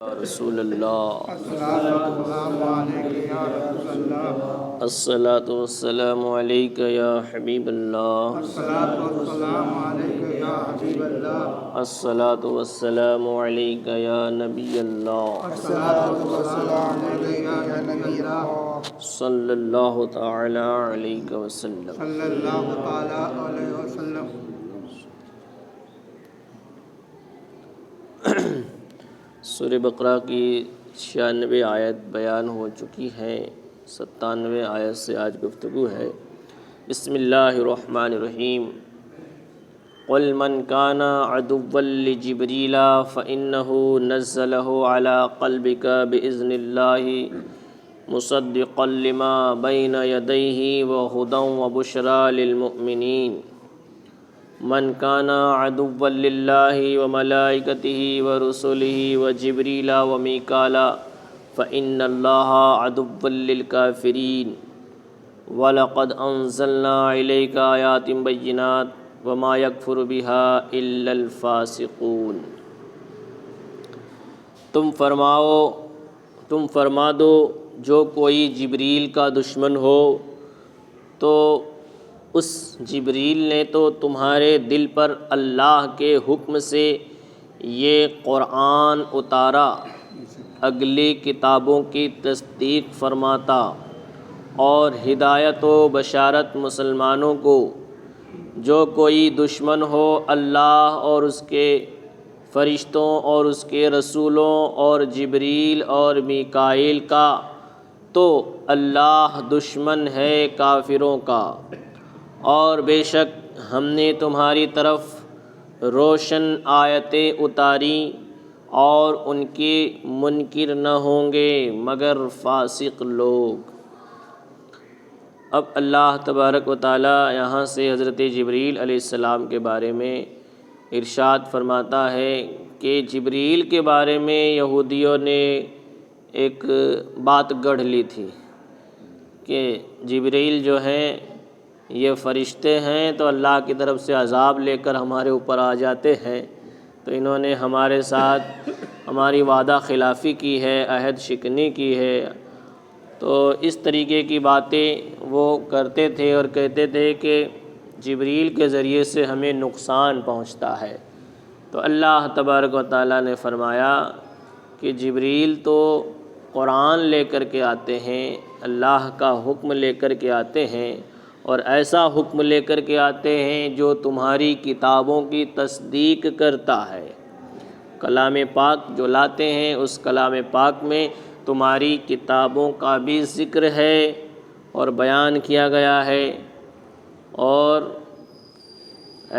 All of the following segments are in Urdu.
رسول اللہ الصلاۃ والسلام علیک یا حبیب اللہ الصلاۃ والسلام علیک یا نبی اللہ صلی اللہ تعالی علیہ وسلم۔ سورہ بقرہ کی 96 آیت بیان ہو چکی ہے، 97 آیت سے آج گفتگو ہے۔ بسم اللہ الرحمن الرحیم۔ قل من کان عدوا لجبریل فإنہ نزلہ علی قلبک بإذن اللہ مصدقا لما بین یدیہ وہدی وبشری للمؤمنین۔ من کان عدوا للہ وملائکتہ ورسلہ وجبریل ومیکال فإن اللہ عدو للکافرین۔ وَلَقَدْ أَنزَلْنَا إِلَيْكَ آيَاتٍ بَيِّنَاتٍ وَمَا يَكْفُرُ بِهَا إِلَّا الْفَاسِقُونَ۔ تم فرما دو جو کوئی جبریل کا دشمن ہو تو اس جبریل نے تو تمہارے دل پر اللہ کے حکم سے یہ قرآن اتارا، اگلی کتابوں کی تصدیق فرماتا اور ہدایت و بشارت مسلمانوں کو۔ جو کوئی دشمن ہو اللہ اور اس کے فرشتوں اور اس کے رسولوں اور جبریل اور میکائیل کا تو اللہ دشمن ہے کافروں کا۔ اور بے شک ہم نے تمہاری طرف روشن آیتیں اتاری اور ان کے منکر نہ ہوں گے مگر فاسق لوگ۔ اب اللہ تبارک و تعالی یہاں سے حضرت جبریل علیہ السلام کے بارے میں ارشاد فرماتا ہے کہ جبریل کے بارے میں یہودیوں نے ایک بات گڑھ لی تھی کہ جبریل جو ہیں یہ فرشتے ہیں تو اللہ کی طرف سے عذاب لے کر ہمارے اوپر آ جاتے ہیں، تو انہوں نے ہمارے ساتھ ہماری وعدہ خلافی کی ہے، عہد شکنی کی ہے۔ تو اس طریقے کی باتیں وہ کرتے تھے اور کہتے تھے کہ جبریل کے ذریعے سے ہمیں نقصان پہنچتا ہے۔ تو اللہ تبارک و تعالیٰ نے فرمایا کہ جبریل تو قرآن لے کر کے آتے ہیں، اللہ کا حکم لے کر کے آتے ہیں، اور ایسا حکم لے کر کے آتے ہیں جو تمہاری کتابوں کی تصدیق کرتا ہے۔ کلام پاک جو لاتے ہیں اس کلام پاک میں تمہاری کتابوں کا بھی ذکر ہے اور بیان کیا گیا ہے، اور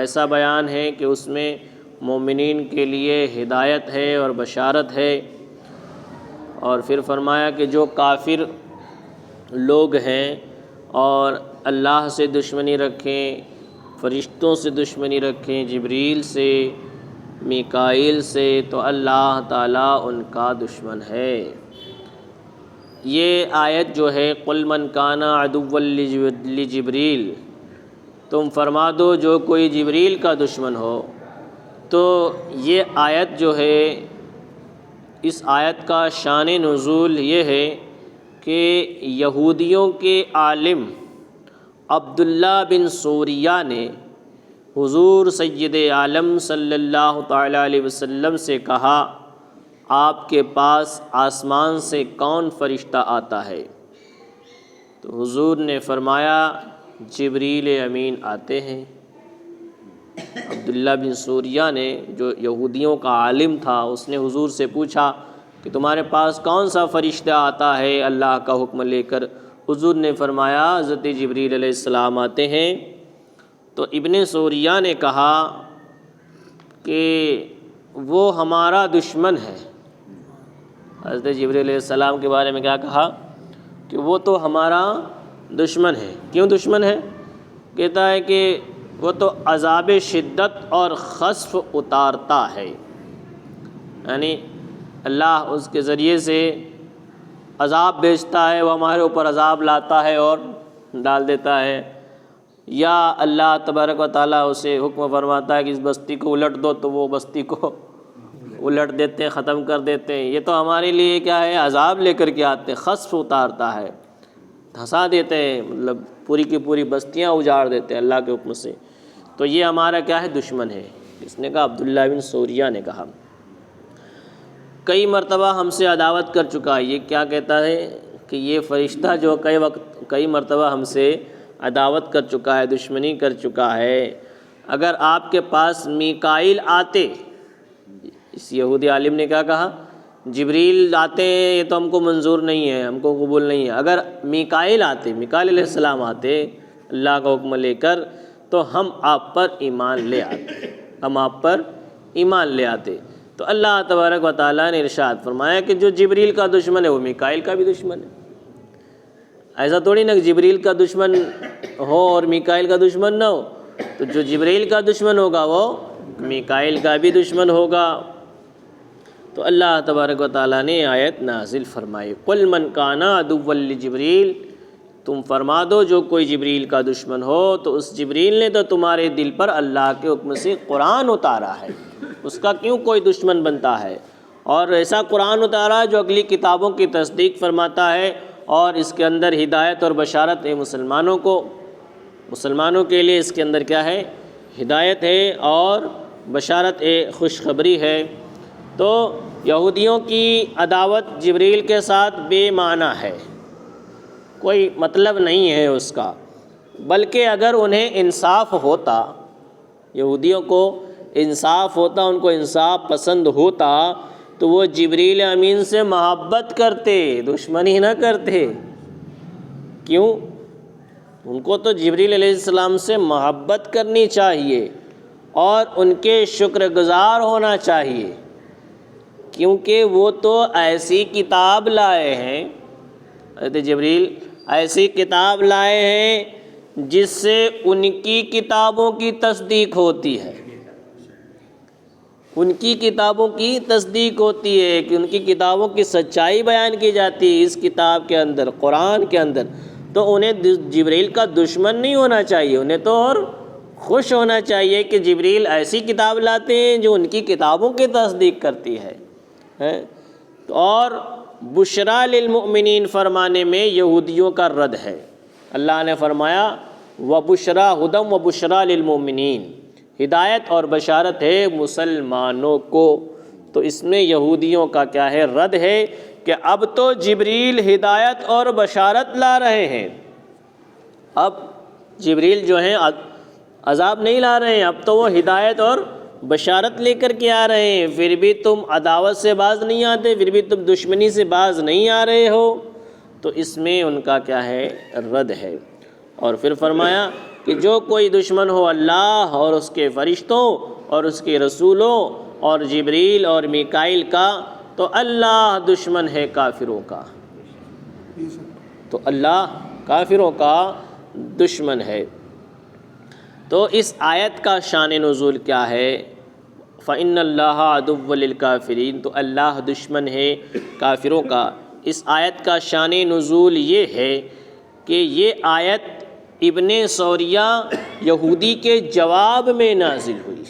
ایسا بیان ہے کہ اس میں مومنین کے لیے ہدایت ہے اور بشارت ہے۔ اور پھر فرمایا کہ جو کافر لوگ ہیں اور اللہ سے دشمنی رکھیں، فرشتوں سے دشمنی رکھیں، جبریل سے، میکائیل سے، تو اللہ تعالیٰ ان کا دشمن ہے۔ یہ آیت جو ہے قل من کان عدوا لجبریل، تم فرما دو جو کوئی جبریل کا دشمن ہو، تو یہ آیت جو ہے اس آیت کا شان نزول یہ ہے کہ یہودیوں کے عالم عبداللہ بن سوریہ نے حضور سید عالم صلی اللہ تعالیٰ علیہ وسلم سے کہا آپ کے پاس آسمان سے کون فرشتہ آتا ہے؟ تو حضور نے فرمایا جبریل امین آتے ہیں۔ عبداللہ بن سوریہ نے جو یہودیوں کا عالم تھا اس نے حضور سے پوچھا کہ تمہارے پاس کون سا فرشتہ آتا ہے اللہ کا حکم لے کر؟ حضور نے فرمایا حضرت جبریل علیہ السلام آتے ہیں۔ تو ابن سوریہ نے کہا کہ وہ ہمارا دشمن ہے۔ حضرت جبریل علیہ السلام کے بارے میں کیا کہا کہ وہ تو ہمارا دشمن ہے۔ کیوں دشمن ہے؟ کہتا ہے کہ وہ تو عذاب شدت اور خسف اتارتا ہے، یعنی اللہ اس کے ذریعے سے عذاب بھیجتا ہے، وہ ہمارے اوپر عذاب لاتا ہے اور ڈال دیتا ہے، یا اللہ تبارک و تعالیٰ اسے حکم فرماتا ہے کہ اس بستی کو الٹ دو تو وہ بستی کو الٹ دیتے ہیں، ختم کر دیتے ہیں۔ یہ تو ہمارے لیے کیا ہے، عذاب لے کر کے آتے ہیں، خسف اتارتا ہے، دھنسا دیتے ہیں، مطلب پوری کی پوری بستیاں اجاڑ دیتے ہیں اللہ کے حکم سے۔ تو یہ ہمارا کیا ہے، دشمن ہے۔ اس نے کہا، عبداللہ بن سوریہ نے کہا، کئی مرتبہ ہم سے عداوت کر چکا ہے۔ یہ کیا کہتا ہے کہ یہ فرشتہ جو کئی مرتبہ ہم سے عداوت کر چکا ہے، دشمنی کر چکا ہے۔ اگر آپ کے پاس میکائیل آتے، اس یہودی عالم نے کیا کہا، جبریل آتے ہیں یہ تو ہم کو منظور نہیں ہے، ہم کو قبول نہیں ہے۔ اگر میکائیل آتے، میکائیل علیہ السلام آتے اللہ کا حکم لے کر، تو ہم آپ پر ایمان لے آتے، ہم آپ پر ایمان لے آتے۔ تو اللہ تبارک و تعالیٰ نے ارشاد فرمایا کہ جو جبریل کا دشمن ہے وہ میکائیل کا بھی دشمن ہے۔ ایسا تھوڑی نا کہ جبریل کا دشمن ہو اور میکائیل کا دشمن نہ ہو، تو جو جبریل کا دشمن ہوگا وہ میکائیل کا بھی دشمن ہوگا۔ تو اللہ تبارک و تعالیٰ نے آیت نازل فرمائی، قُلْ مَنْ كَانَ عَدُوًّا لِجِبْرِيلَ، تم فرما دو جو کوئی جبریل کا دشمن ہو تو اس جبریل نے تو تمہارے دل پر اللہ کے حکم سے قرآن اتارا ہے، اس کا کیوں کوئی دشمن بنتا ہے؟ اور ایسا قرآن اتارا جو اگلی کتابوں کی تصدیق فرماتا ہے، اور اس کے اندر ہدایت اور بشارت ہے مسلمانوں کو، مسلمانوں کے لیے اس کے اندر کیا ہے، ہدایت ہے اور بشارت ہے، خوشخبری ہے۔ تو یہودیوں کی عداوت جبریل کے ساتھ بے معنی ہے، کوئی مطلب نہیں ہے اس کا، بلکہ اگر انہیں انصاف ہوتا، یہودیوں کو انصاف ہوتا، ان کو انصاف پسند ہوتا، تو وہ جبریل امین سے محبت کرتے، دشمنی نہ کرتے۔ کیوں؟ ان کو تو جبریل علیہ السلام سے محبت کرنی چاہیے اور ان کے شکر گزار ہونا چاہیے، کیونکہ وہ تو ایسی کتاب لائے ہیں، حضرت جبریل ایسی کتاب لائے ہیں جس سے ان کی کتابوں کی تصدیق ہوتی ہے، ان کی کتابوں کی تصدیق ہوتی ہے کہ ان کی کتابوں کی سچائی بیان کی جاتی ہے اس کتاب کے اندر، قرآن کے اندر۔ تو انہیں جبریل کا دشمن نہیں ہونا چاہیے، انہیں تو اور خوش ہونا چاہیے کہ جبریل ایسی کتاب لاتے ہیں جو ان کی کتابوں کی تصدیق کرتی ہے۔ اور بشرا للمؤمنین فرمانے میں یہودیوں کا رد ہے۔ اللہ نے فرمایا وبشرا ہدم وبشرا للمؤمنین، ہدایت اور بشارت ہے مسلمانوں کو۔ تو اس میں یہودیوں کا کیا ہے، رد ہے کہ اب تو جبریل ہدایت اور بشارت لا رہے ہیں، اب جبریل جو ہیں عذاب نہیں لا رہے ہیں، اب تو وہ ہدایت اور بشارت لے کر کے آ رہے ہیں، پھر بھی تم عداوت سے باز نہیں آتے، پھر بھی تم دشمنی سے باز نہیں آ رہے ہو۔ تو اس میں ان کا کیا ہے، رد ہے۔ اور پھر فرمایا کہ جو کوئی دشمن ہو اللہ اور اس کے فرشتوں اور اس کے رسولوں اور جبریل اور میکائیل کا، تو اللہ دشمن ہے کافروں کا، تو اللہ کافروں کا دشمن ہے۔ تو اس آیت کا شان نزول کیا ہے، فَإِنَّ اللَّهَ عَدُوٌّ لِلْكَافِرِينَ، تو اللہ دشمن ہے کافروں کا۔ اس آیت کا شان نزول یہ ہے کہ یہ آیت ابن سوریہ یہودی کے جواب میں نازل ہوئی۔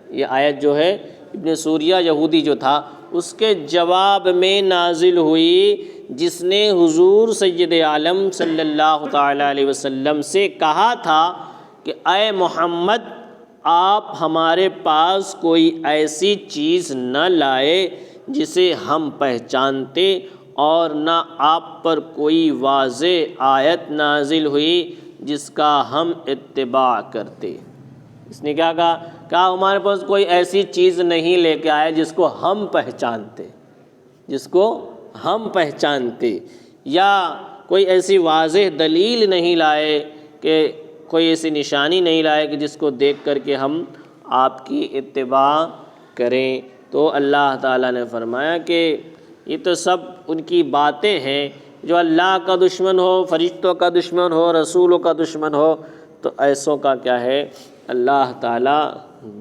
یہ آیت جو ہے ابن سوریہ یہودی جو تھا اس کے جواب میں نازل ہوئی، جس نے حضور سید عالم صلی اللہ تعالیٰ علیہ وسلم سے کہا تھا کہ اے محمد، آپ ہمارے پاس کوئی ایسی چیز نہ لائے جسے ہم پہچانتے، اور نہ آپ پر کوئی واضح آیت نازل ہوئی جس کا ہم اتباع کرتے۔ اس نے کیا کہا ہمارے پاس کوئی ایسی چیز نہیں لے کے آئے جس کو ہم پہچانتے، جس کو ہم پہچانتے، یا کوئی ایسی واضح دلیل نہیں لائے، کہ کوئی ایسی نشانی نہیں لائے کہ جس کو دیکھ کر کے ہم آپ کی اتباع کریں۔ تو اللہ تعالیٰ نے فرمایا کہ یہ تو سب ان کی باتیں ہیں، جو اللہ کا دشمن ہو، فرشتوں کا دشمن ہو، رسولوں کا دشمن ہو، تو ایسوں کا کیا ہے، اللہ تعالیٰ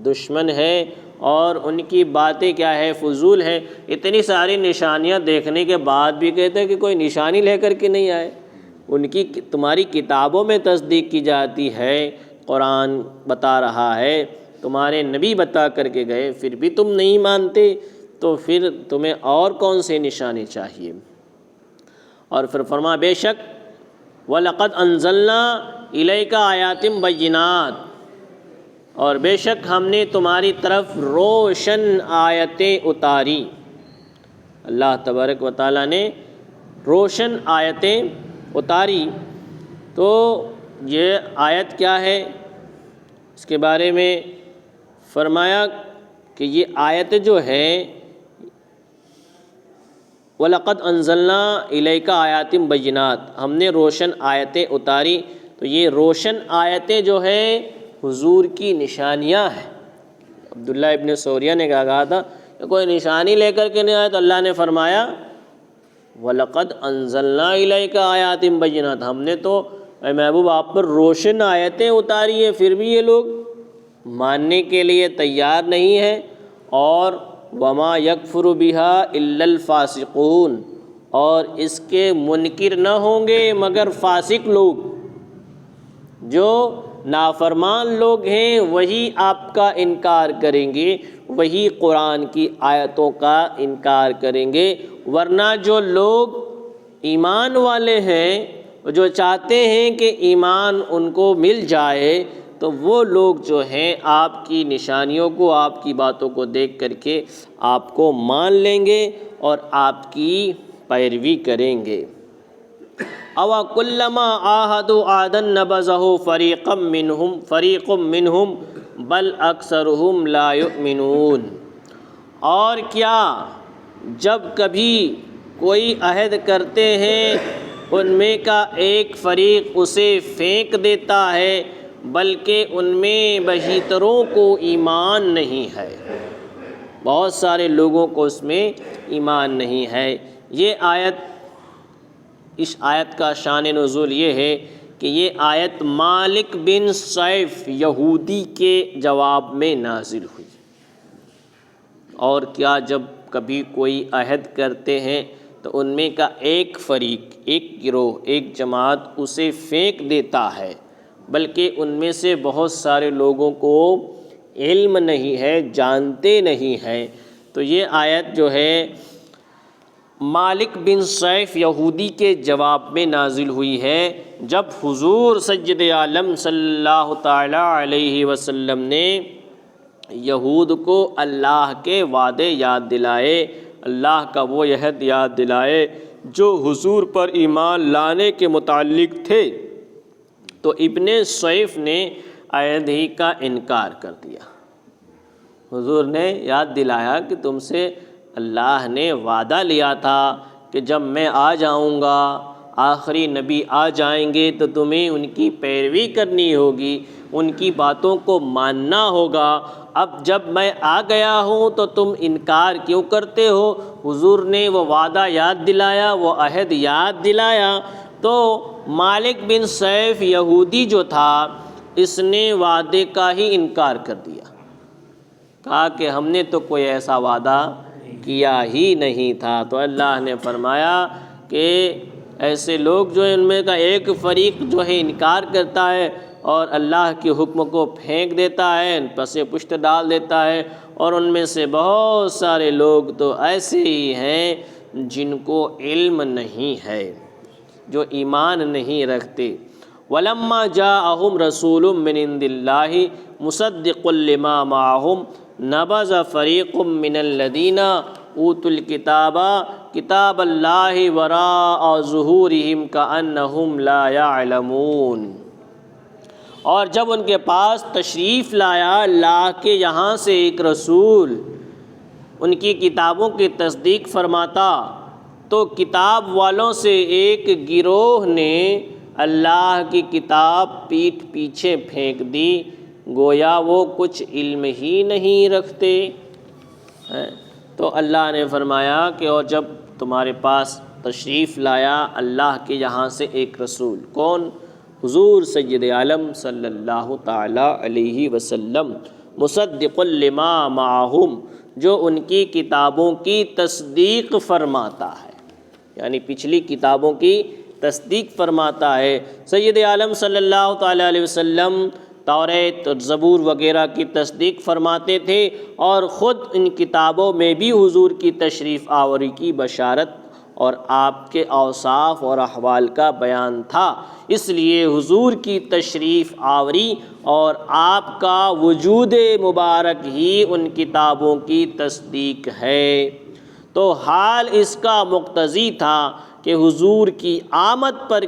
دشمن ہے، اور ان کی باتیں کیا ہے، فضول ہے۔ اتنی ساری نشانیاں دیکھنے کے بعد بھی کہتے ہیں کہ کوئی نشانی لے کر کے نہیں آئے۔ ان کی تمہاری کتابوں میں تصدیق کی جاتی ہے، قرآن بتا رہا ہے، تمہارے نبی بتا کر کے گئے، پھر بھی تم نہیں مانتے، تو پھر تمہیں اور کون سے نشانی چاہیے؟ اور پھر فرما بے شک وَلَقَدْ أَنزَلْنَا إِلَيْكَ آيَاتٍ بَيِّنَاتٍ، اور بے شک ہم نے تمہاری طرف روشن آیتیں اتاری۔ اللہ تبارک و تعالیٰ نے روشن آیتیں اتاری۔ تو یہ آیت کیا ہے؟ اس کے بارے میں فرمایا کہ یہ آیت جو ہے وَلَقَدْ أَنزَلْنَا إِلَيْكَ آيَاتٍ بَيِّنَاتٍ، ہم نے روشن آیتیں اتاری۔ تو یہ روشن آیتیں جو ہے حضور کی نشانیاں ہیں۔ عبداللہ ابن سوریہ نے کہا تھا کہ کوئی نشانی لے کر کے نہیں آیا، تو اللہ نے فرمایا وَلَقَدْ أَنزَلْنَا إِلَيْكَ آيَاتٍ بَيِّنَاتٍ، ہم نے تو اے محبوب آپ پر روشن آیتیں اتاری ہیں، پھر بھی یہ لوگ ماننے کے لیے تیار نہیں ہیں۔ اور وَمَا يَكْفُرُ بِهَا إِلَّا الْفَاسِقُونَ، اور اس کے منکر نہ ہوں گے مگر فاسق لوگ، جو نافرمان لوگ ہیں وہی آپ کا انکار کریں گے، وہی قرآن کی آیتوں کا انکار کریں گے۔ ورنہ جو لوگ ایمان والے ہیں، جو چاہتے ہیں کہ ایمان ان کو مل جائے، تو وہ لوگ جو ہیں آپ کی نشانیوں کو، آپ کی باتوں کو دیکھ کر کے آپ کو مان لیں گے اور آپ کی پیروی کریں گے۔ اَوَ كُلَّمَا عَاهَدُوا عَهْدًا نَبَذَهُ فَرِيقٌ مِّنْهُمْ بَلْ أَكْثَرُهُمْ لَا يُؤْمِنُونَ، اور کیا جب کبھی کوئی عہد کرتے ہیں ان میں کا ایک فریق اسے پھینک دیتا ہے، بلکہ ان میں بیشتروں کو ایمان نہیں ہے، بہت سارے لوگوں کو اس میں ایمان نہیں ہے۔ یہ آیت، اس آیت کا شان نزول یہ ہے کہ یہ آیت مالک بن سیف یہودی کے جواب میں نازل ہوئی۔ اور کیا جب کبھی کوئی عہد کرتے ہیں تو ان میں کا ایک فریق، ایک گروہ، ایک جماعت اسے پھینک دیتا ہے، بلکہ ان میں سے بہت سارے لوگوں کو علم نہیں ہے، جانتے نہیں ہیں۔ تو یہ آیت جو ہے مالک بن سیف یہودی کے جواب میں نازل ہوئی ہے، جب حضور سید عالم صلی اللہ تعالی علیہ وسلم نے یہود کو اللہ کے وعدے یاد دلائے، اللہ کا وہ عہد یاد دلائے جو حضور پر ایمان لانے کے متعلق تھے، تو ابن سیف نے عہد ہی کا انکار کر دیا۔ حضور نے یاد دلایا کہ تم سے اللہ نے وعدہ لیا تھا کہ جب میں آ جاؤں گا، آخری نبی آ جائیں گے، تو تمہیں ان کی پیروی کرنی ہوگی، ان کی باتوں کو ماننا ہوگا۔ اب جب میں آ گیا ہوں تو تم انکار کیوں کرتے ہو؟ حضور نے وہ وعدہ یاد دلایا، وہ عہد یاد دلایا، تو مالک بن سیف یہودی جو تھا اس نے وعدے کا ہی انکار کر دیا، کہا کہ ہم نے تو کوئی ایسا وعدہ کیا ہی نہیں تھا۔ تو اللہ نے فرمایا کہ ایسے لوگ جو ان میں کا ایک فریق جو ہے انکار کرتا ہے اور اللہ کے حکم کو پھینک دیتا ہے، پس پشت ڈال دیتا ہے، اور ان میں سے بہت سارے لوگ تو ایسے ہی ہیں جن کو علم نہیں ہے، جو ایمان نہیں رکھتے۔ وَلَمَّا جَاءَهُمْ رَسُولٌ مِّنْ عِندِ اللَّهِ مُصَدِّقٌ لِّمَا مَعَهُمْ نَبَذَ فَرِيقٌ مِّنَ الَّذِينَ أُوتُوا الْكِتَابَ كِتَابَ اللَّهِ وَرَاءَ ظُهُورِهِمْ كَأَنَّهُمْ لَا يَعْلَمُونَ، اور جب ان کے پاس تشریف لایا اللہ کے یہاں سے ایک رسول ان کی کتابوں کی تصدیق فرماتا، تو کتاب والوں سے ایک گروہ نے اللہ کی کتاب پیٹھ پیچھے پھینک دی، گویا وہ کچھ علم ہی نہیں رکھتے ہیں۔ تو اللہ نے فرمایا کہ اور جب تمہارے پاس تشریف لایا اللہ کے یہاں سے ایک رسول، کون؟ حضور سید عالم صلی اللہ تعالی علیہ وسلم، مصدق لما معہم، جو ان کی کتابوں کی تصدیق فرماتا ہے، یعنی پچھلی کتابوں کی تصدیق فرماتا ہے۔ سید عالم صلی اللہ تعالی علیہ وسلم توریت اور زبور وغیرہ کی تصدیق فرماتے تھے، اور خود ان کتابوں میں بھی حضور کی تشریف آوری کی بشارت اور آپ کے اوصاف اور احوال کا بیان تھا۔ اس لیے حضور کی تشریف آوری اور آپ کا وجود مبارک ہی ان کتابوں کی تصدیق ہے۔ تو حال اس کا مقتضی تھا کہ حضور کی آمد پر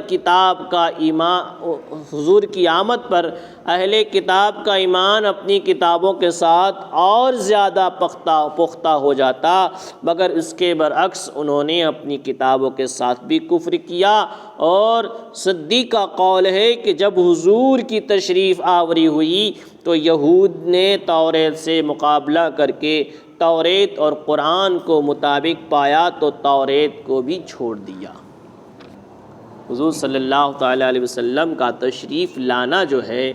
حضور کی آمد پر اہل کتاب کا ایمان اپنی کتابوں کے ساتھ اور زیادہ پختہ ہو جاتا، مگر اس کے برعکس انہوں نے اپنی کتابوں کے ساتھ بھی کفر کیا۔ اور صدیق کا قول ہے کہ جب حضور کی تشریف آوری ہوئی تو یہود نے توریت سے مقابلہ کر کے توریت اور قرآن کو مطابق پایا تو توریت کو بھی چھوڑ دیا۔ حضور صلی اللہ تعالیٰ علیہ وسلم کا تشریف لانا جو ہے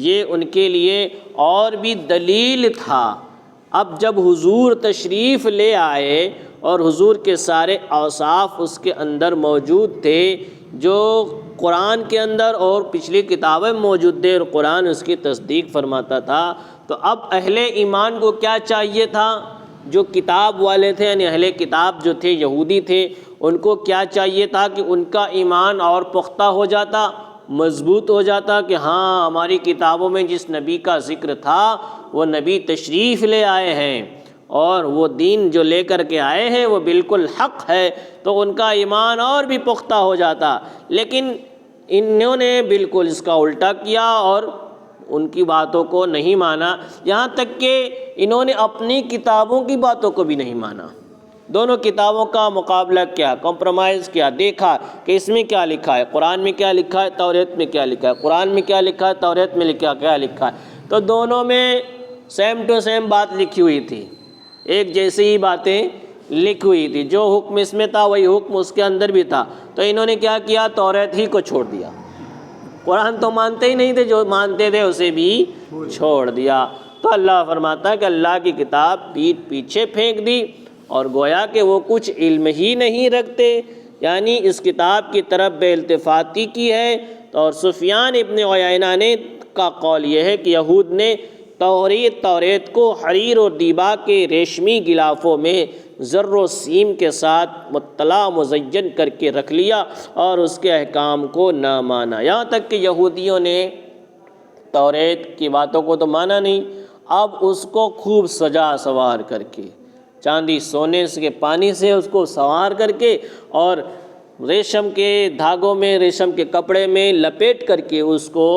یہ ان کے لیے اور بھی دلیل تھا۔ اب جب حضور تشریف لے آئے اور حضور کے سارے اوصاف اس کے اندر موجود تھے جو قرآن کے اندر اور پچھلی کتابیں موجود تھے، اور قرآن اس کی تصدیق فرماتا تھا، تو اب اہل ایمان کو کیا چاہیے تھا؟ جو کتاب والے تھے، یعنی اہل کتاب جو تھے، یہودی تھے، ان کو کیا چاہیے تھا کہ ان کا ایمان اور پختہ ہو جاتا، مضبوط ہو جاتا کہ ہاں ہماری کتابوں میں جس نبی کا ذکر تھا وہ نبی تشریف لے آئے ہیں اور وہ دین جو لے کر کے آئے ہیں وہ بالکل حق ہے، تو ان کا ایمان اور بھی پختہ ہو جاتا۔ لیکن انہوں نے بالکل اس کا الٹا کیا اور ان کی باتوں کو نہیں مانا، یہاں تک کہ انہوں نے اپنی کتابوں کی باتوں کو بھی نہیں مانا۔ دونوں کتابوں کا مقابلہ کیا، کمپرومائز کیا، دیکھا کہ اس میں کیا لکھا ہے، قرآن میں کیا لکھا ہے، توریت میں کیا لکھا ہے، قرآن میں کیا لکھا ہے، توریت میں کیا لکھا ہے، تو دونوں میں سیم ٹو سیم بات لکھی ہوئی تھی، ایک جیسی ہی باتیں لکھی ہوئی تھی، جو حکم اس میں تھا وہی حکم اس کے اندر بھی تھا۔ تو انہوں نے کیا کیا، توریت ہی کو چھوڑ دیا، قرآن تو مانتے ہی نہیں تھے، جو مانتے تھے اسے بھی چھوڑ دیا۔ تو اللہ فرماتا ہے کہ اللہ کی کتاب پیٹھ پیچھے پھینک دی، اور گویا کہ وہ کچھ علم ہی نہیں رکھتے، یعنی اس کتاب کی طرف بے التفاتی کی ہے۔ اور سفیان ابن عیینہ نے کا قول یہ ہے کہ یہود نے توریت کو حریر اور دیبا کے ریشمی غلافوں میں زر و سیم کے ساتھ مطلع مزین کر کے رکھ لیا اور اس کے احکام کو نہ مانا، یہاں تک کہ یہودیوں نے توریت کی باتوں کو تو مانا نہیں، اب اس کو خوب سجا سوار کر کے چاندی سونے کے پانی سے اس کو سنوار کر کے اور ریشم کے دھاگوں میں، ریشم کے کپڑے میں لپیٹ کر کے اس کو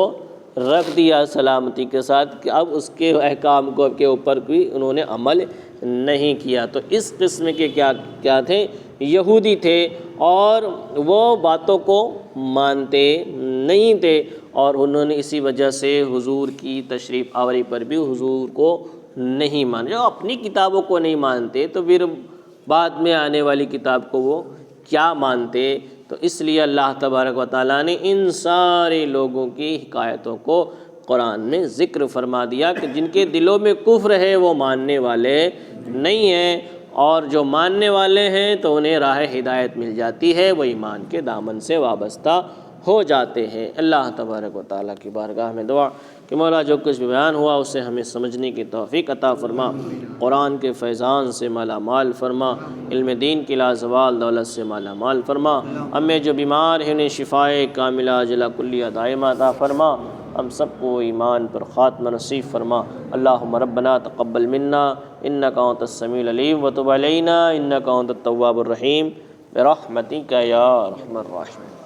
رکھ دیا سلامتی کے ساتھ، کہ اب اس کے احکام کو کے اوپر بھی انہوں نے عمل نہیں کیا۔ تو اس قسم کے کیا تھے، یہودی تھے، اور وہ باتوں کو مانتے نہیں تھے، اور انہوں نے اسی وجہ سے حضور کی تشریف آوری پر بھی حضور کو نہیں مانا۔ جو اپنی کتابوں کو نہیں مانتے تو پھر بعد میں آنے والی کتاب کو وہ کیا مانتے؟ تو اس لیے اللہ تبارک و تعالیٰ نے ان سارے لوگوں کی حکایتوں کو قرآن میں ذکر فرما دیا کہ جن کے دلوں میں کفر ہے وہ ماننے والے نہیں ہیں، اور جو ماننے والے ہیں تو انہیں راہ ہدایت مل جاتی ہے، وہ ایمان کے دامن سے وابستہ ہو جاتے ہیں۔ اللہ تبارک و تعالیٰ کی بارگاہ میں دعا کہ مولا جو کچھ بھی بیان ہوا اسے ہمیں سمجھنے کی توفیق عطا فرما، قرآن کے فیضان سے مالا مال فرما، علم دین کی لازوال دولت سے مالا مال فرما، ہمیں جو بیمار ہیں انہیں شفائے کاملہ عاجلہ کلیہ دائمہ عطا فرما، ہم سب کو ایمان پر خاتمہ نصیب فرما۔ اللہم ربنا تقبل منا انک انت السمیع العلیم وتب علینا انک انت التواب الرحیم برحمتک یا ارحم الراحمین۔